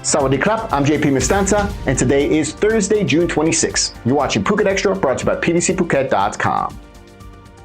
Sawadee krap, I'm JP Mestanza, and today is Thursday, June 26. You're watching Phuket Xtra, brought to you by pdcphuket.com.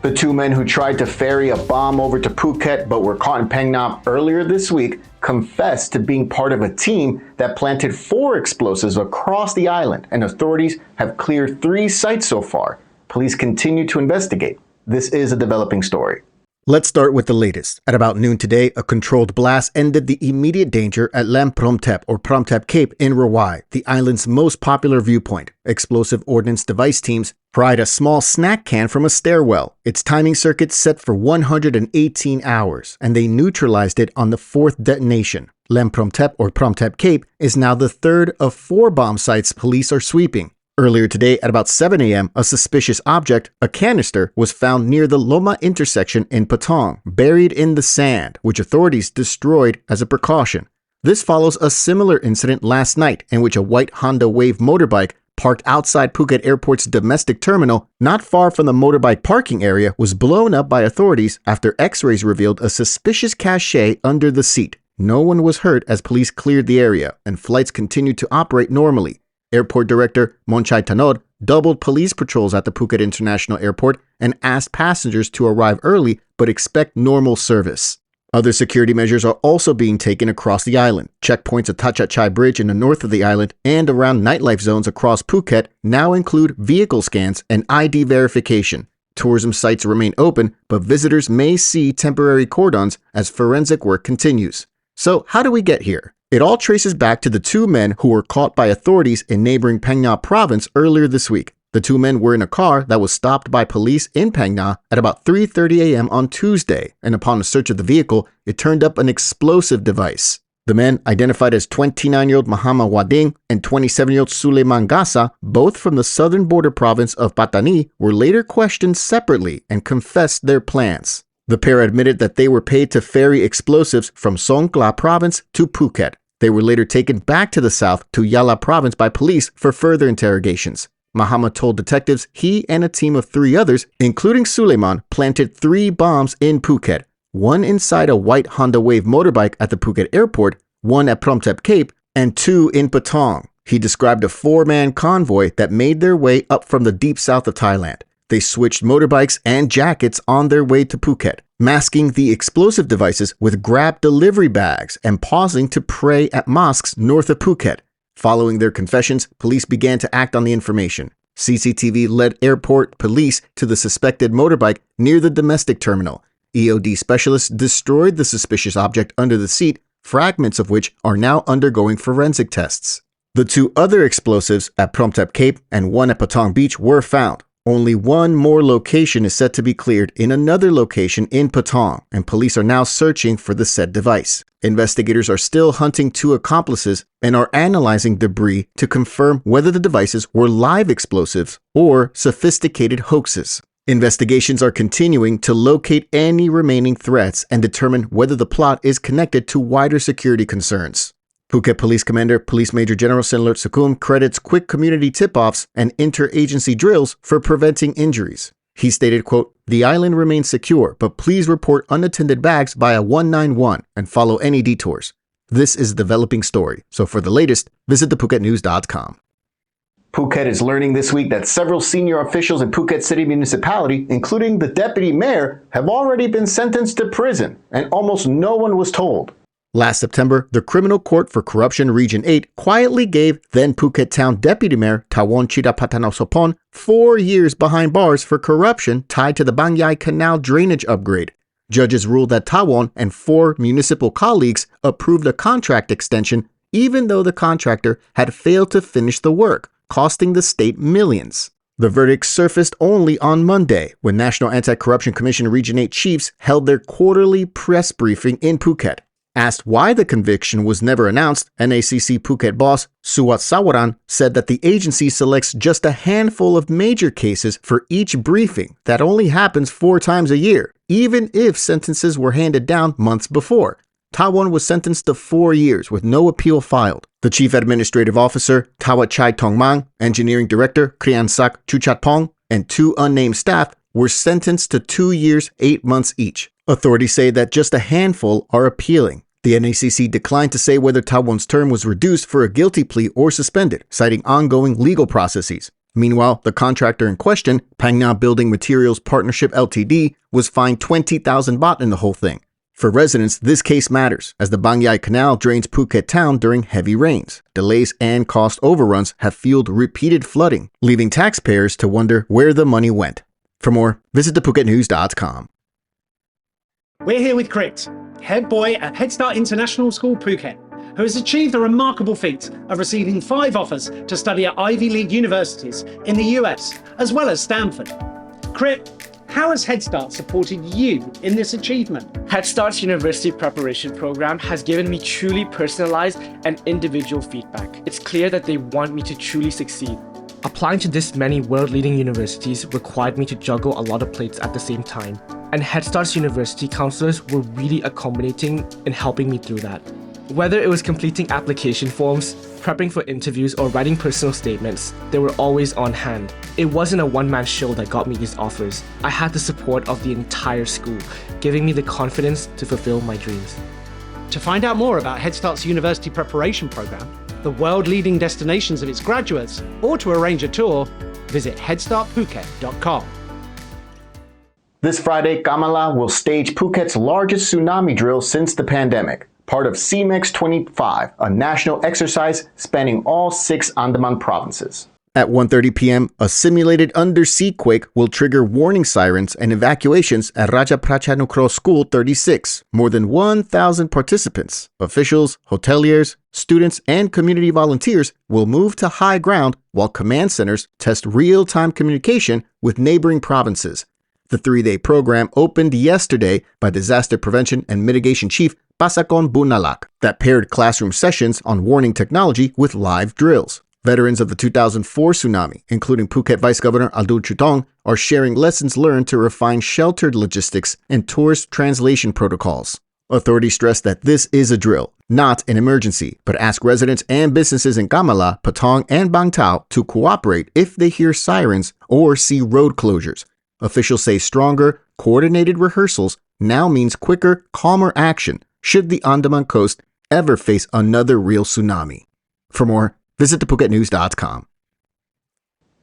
The two men who tried to ferry a bomb over to Phuket but were caught in Phang Nga earlier this week confessed to being part of a team that planted 4 explosives across the island, and authorities have cleared 3 sites so far. Police continue to investigate. This is a developing story. Let's start with the latest. At about noon today, a controlled blast ended the immediate danger at Laem Promthep or Promthep Cape in Rawai, the island's most popular viewpoint. Explosive ordnance device teams pried a small snack can from a stairwell. Its timing circuit set for 118 hours, and they neutralized it on the 4th detonation. Laem Promthep or Promthep Cape is now the 3rd of 4 bomb sites police are sweeping. Earlier today at about 7 a.m., a suspicious object, a canister, was found near the Loma intersection in Patong, buried in the sand, which authorities destroyed as a precaution. This follows a similar incident last night in which a white Honda Wave motorbike parked outside Phuket Airport's domestic terminal, not far from the motorbike parking area, was blown up by authorities after X-rays revealed a suspicious cache under the seat. No one was hurt as police cleared the area, and flights continued to operate normally. Airport Director Monchai Tanod doubled police patrols at the Phuket International Airport and asked passengers to arrive early but expect normal service. Other security measures are also being taken across the island. Checkpoints at Thachat Chai Bridge in the north of the island and around nightlife zones across Phuket now include vehicle scans and ID verification. Tourism sites remain open, but visitors may see temporary cordons as forensic work continues. So how do we get here? It all traces back to the 2 men who were caught by authorities in neighboring Phang Nga province earlier this week. The 2 men were in a car that was stopped by police in Phang Nga at about 3:30 a.m. on Tuesday, and upon a search of the vehicle, it turned up an explosive device. The men, identified as 29-year-old Muhammad Wading and 27-year-old Suleiman Gasa, both from the southern border province of Patani, were later questioned separately and confessed their plans. The pair admitted that they were paid to ferry explosives from Songkhla province to Phuket. They were later taken back to the south to Yala province by police for further interrogations. Muhammad told detectives he and a team of 3 others, including Suleiman, planted 3 bombs in Phuket, 1 inside a white Honda Wave motorbike at the Phuket Airport, 1 at Promthep Cape, and 2 in Patong. He described a 4-man convoy that made their way up from the deep south of Thailand. They switched motorbikes and jackets on their way to Phuket, masking the explosive devices with Grab delivery bags and pausing to pray at mosques north of Phuket. Following their confessions, police began to act on the information. CCTV led airport police to the suspected motorbike near the domestic terminal. EOD specialists destroyed the suspicious object under the seat, fragments of which are now undergoing forensic tests. The 2 other explosives at Promthep Cape and 1 at Patong Beach were found. Only 1 more location is set to be cleared in another location in Patong, and police are now searching for the said device. Investigators are still hunting 2 accomplices and are analyzing debris to confirm whether the devices were live explosives or sophisticated hoaxes. Investigations are continuing to locate any remaining threats and determine whether the plot is connected to wider security concerns. Phuket Police Commander Police Major General Senlert Sukum credits quick community tip-offs and interagency drills for preventing injuries. He stated, quote, "The island remains secure, but please report unattended bags via 191 and follow any detours." This is a developing story, so for the latest, visit thephuket.news.com. Phuket is learning this week that several senior officials in Phuket City Municipality, including the deputy mayor, have already been sentenced to prison, and almost no one was told. Last September, the Criminal Court for Corruption Region 8 quietly gave then Phuket Town Deputy Mayor Tawon Chidapatanausopon 4 years behind bars for corruption tied to the Bangyai Canal drainage upgrade. Judges ruled that Tawon and 4 municipal colleagues approved a contract extension even though the contractor had failed to finish the work, costing the state millions. The verdict surfaced only on Monday when National Anti-Corruption Commission Region 8 chiefs held their quarterly press briefing in Phuket. Asked why the conviction was never announced, NACC Phuket boss Suwat Sawaran said that the agency selects just a handful of major cases for each briefing that only happens 4 times a year, even if sentences were handed down months before. Tawon was sentenced to 4 years with no appeal filed. The Chief Administrative Officer, Tawat Chai Tongmang, Engineering Director, Kriansak Chuchatpong, and 2 unnamed staff were sentenced to 2 years, 8 months each. Authorities say that just a handful are appealing. The NACC declined to say whether Tawon's term was reduced for a guilty plea or suspended, citing ongoing legal processes. Meanwhile, the contractor in question, Pangna Building Materials Partnership Ltd, was fined 20,000 baht in the whole thing. For residents, this case matters, as the Bangyai Canal drains Phuket town during heavy rains. Delays and cost overruns have fueled repeated flooding, leaving taxpayers to wonder where the money went. For more, visit thephuket.news.com. We're here with Chris, head boy at Headstart International School Phuket, who has achieved the remarkable feat of receiving 5 offers to study at Ivy League universities in the US, as well as Stanford. Chris, how has Headstart supported you in this achievement? Headstart's university preparation program has given me truly personalized and individual feedback. It's clear that they want me to truly succeed. Applying to this many world-leading universities required me to juggle a lot of plates at the same time, and Headstart's university counselors were really accommodating in helping me through that. Whether it was completing application forms, prepping for interviews, or writing personal statements, they were always on hand. It wasn't a one-man show that got me these offers. I had the support of the entire school, giving me the confidence to fulfill my dreams. To find out more about Headstart's university preparation program, the world-leading destinations of its graduates, or to arrange a tour, visit headstartphuket.com. This Friday, Kamala will stage Phuket's largest tsunami drill since the pandemic, part of CMEX 25, a national exercise spanning all 6 Andaman provinces. At 1:30 p.m., a simulated undersea quake will trigger warning sirens and evacuations at Rajaprachanukro School 36. More than 1,000 participants, officials, hoteliers, students, and community volunteers will move to high ground while command centers test real-time communication with neighboring provinces. The 3-day program opened yesterday by Disaster Prevention and Mitigation Chief Pasakon Bunalak that paired classroom sessions on warning technology with live drills. Veterans of the 2004 tsunami, including Phuket Vice Governor Aldul Chutong, are sharing lessons learned to refine sheltered logistics and tourist translation protocols. Authorities stress that this is a drill, not an emergency, but ask residents and businesses in Kamala, Patong, and Bang Tao to cooperate if they hear sirens or see road closures. Officials say stronger, coordinated rehearsals now means quicker, calmer action should the Andaman coast ever face another real tsunami. For more, visit thephuket.news.com.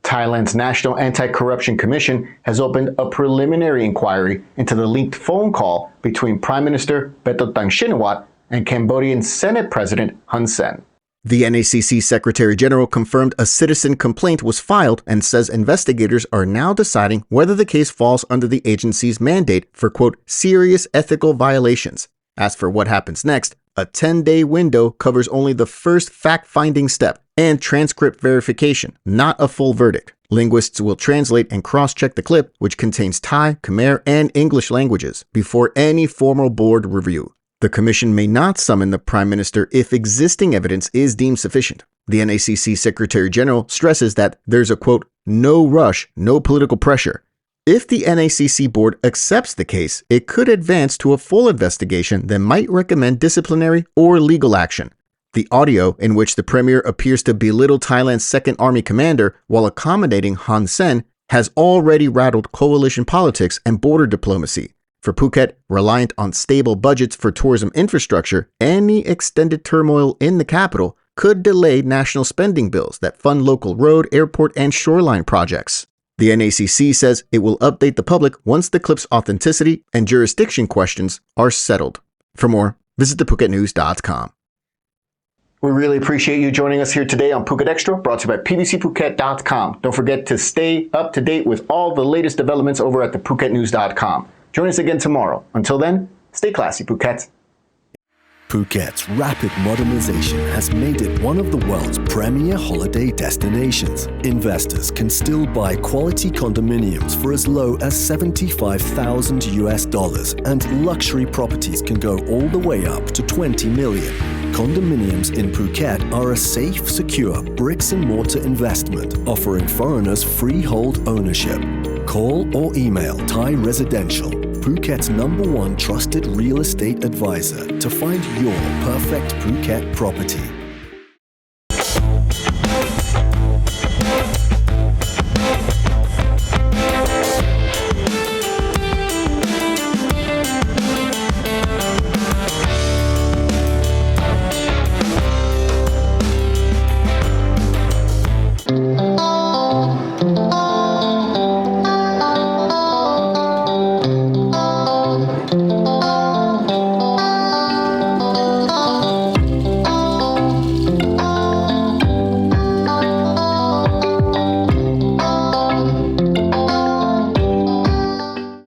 Thailand's National Anti-Corruption Commission has opened a preliminary inquiry into the leaked phone call between Prime Minister Betotang Shinawat and Cambodian Senate President Hun Sen. The NACC Secretary General confirmed a citizen complaint was filed and says investigators are now deciding whether the case falls under the agency's mandate for, quote, serious ethical violations. As for what happens next, a 10-day window covers only the first fact-finding step and transcript verification, not a full verdict. Linguists will translate and cross-check the clip, which contains Thai, Khmer, and English languages, before any formal board review. The commission may not summon the Prime Minister if existing evidence is deemed sufficient. The NACC Secretary General stresses that there's a, quote, no rush, no political pressure. If the NACC board accepts the case, it could advance to a full investigation that might recommend disciplinary or legal action. The audio, in which the premier appears to belittle Thailand's Second Army commander while accommodating Hun Sen, has already rattled coalition politics and border diplomacy. For Phuket, reliant on stable budgets for tourism infrastructure, any extended turmoil in the capital could delay national spending bills that fund local road, airport, and shoreline projects. The NACC says it will update the public once the clip's authenticity and jurisdiction questions are settled. For more, visit thephuket.news.com. We really appreciate you joining us here today on Phuket Extra, brought to you by pbcphuket.com. Don't forget to stay up to date with all the latest developments over at thephuket.news.com. Join us again tomorrow. Until then, stay classy, Phuket. Phuket's rapid modernization has made it one of the world's premier holiday destinations. Investors can still buy quality condominiums for as low as $75,000, and luxury properties can go all the way up to $20 million. Condominiums in Phuket are a safe, secure bricks-and-mortar investment offering foreigners freehold ownership. Call or email Thai Residential, Phuket's #1 trusted real estate advisor, to find your perfect Phuket property.